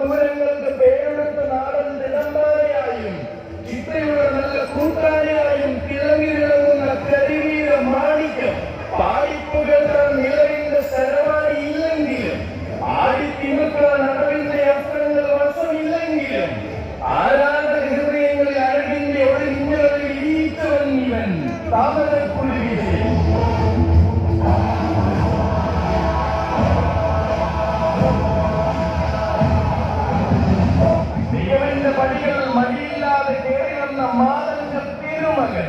പൂരങ്ങൾക്ക് പേരെടുത്ത നാടൻ തിടമ്പാറയായും ചിത്രയുടെ നല്ല കൂട്ടാനയായും തിളങ്ങി വിളങ്ങുന്ന കരിവീര മാണിക്യം പാടിപ്പുകളുടെ നിലവിന്റെ സ്ഥലമായി ഇല്ലെങ്കിലും ആടിത്തിമുക്കാൻ അടവിന്റെ അസ്ത്രങ്ങൾ വശമില്ലെങ്കിലും ആരാധക ഹൃദയങ്ങളിൽ അഴകിന്റെ ഒളിഞ്ഞകളിൽ ഇരിച്ചവൻ ഇവൻ താമരക്കുഴി വിജയൻ. മികവിന്റെ പടികൾ മടിയില്ലാതെ കയറി വന്ന മാതൃക തിരുമകൻ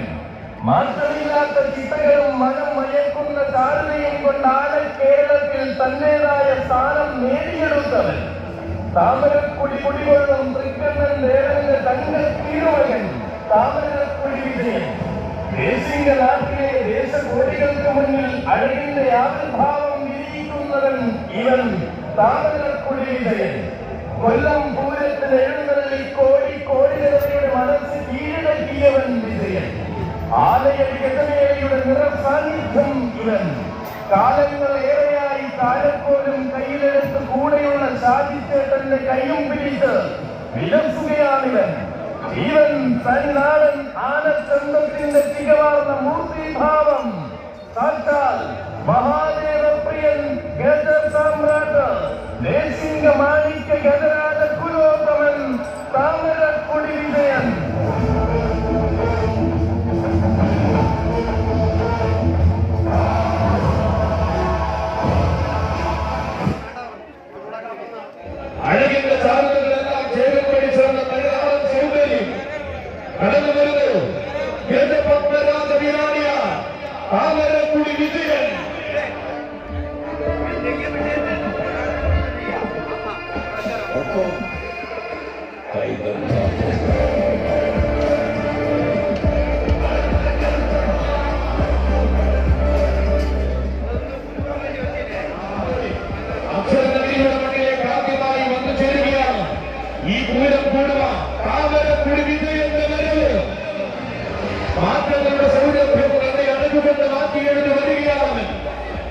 മാറ്റമില്ലാത്ത ചിട്ടകളും മനം മയക്കുന്ന ചാരുതയും കൊണ്ടാണ് കേരളത്തിൽ തന്റേതായ സ്ഥാനം നേടിയെടുത്തവൻ. താമരക്കുടി കുടികൊള്ളും തൃക്കണ്ണൻ ദേവന്റെ തങ്ക തിരുമകൻ താമരക്കുടി വിജയൻ. ദേശിംഗ നാട്ടിലെ ദേശകോടികൾക്ക് മുന്നിൽ അഴകിന്റെ ആവിർഭാവം വിരിയിക്കുന്നവൻ ഇവൻ താമരക്കുടി വിജയൻ. കൊല്ലം പൂരത്തിൽ എഴുന്നള്ളിൽ കോടി കോടി ജനതയുടെ മനസ്സ് കീഴടക്കിയവൻ വിജയൻ. ആലയ ഗജമേലയുടെ നിറസാന്നിധ്യം ഇവൻ. കാലങ്ങൾ ഏറെയായി താഴെപ്പോലും കയ്യിലെടുത്ത് കൂടെയുള്ള ഷാജിച്ചേട്ടന്റെ കൈയും പിടിച്ച് വിലസുകയാണിവൻ. ജീവൻ തന്നാടൻ ആനച്ചന്തത്തിന്റെ തികവാർന്ന മൂർത്തിഭാവം സാക്ഷാൽ മഹാദേവപ്രിയൻ ഗജ സാമ്രാട്ട് ദേശിംഗ മാണിക്യ ഗജരാജ കുലോത്തമൻ താമരക്കുടി വിജയൻ. അഴകിന്റെ സാധനങ്ങളെല്ലാം ചേരുമ്പടി ചേർന്ന പരിഹാരം സൗന്ദര്യം കടന്നു വരുന്നു. ഗജപത്മരാജവിരാണിയ താമരക്കുടി വിജയൻ. ഈ പൂരം കൂടുവാൻ താമരക്കുടി വിജയന്റെ വരവ് മാറ്റങ്ങളുടെ സൗരഭ്യം തന്നെ അടഞ്ഞുകൊണ്ട് മാറ്റിയെടുത്ത് വരികയാണ്.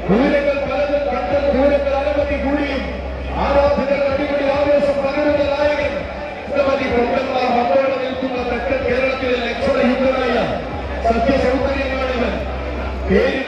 പൂരങ്ങൾ പലതും കണ്ടൽ പൂരങ്ങൾ അനവധി കൂടിയും ആരാധകർ അടിപൊളി ആവേശം പകരുന്ന നായകൻ ശ്രീമതി പൊന്നമ്മ മമ്മോടെ നിൽക്കുന്ന തെക്കൻ കേരളത്തിലെ ലക്ഷണയുക്തനായ സത്യസൗന്ദര്യമാണിവൻ. പേര്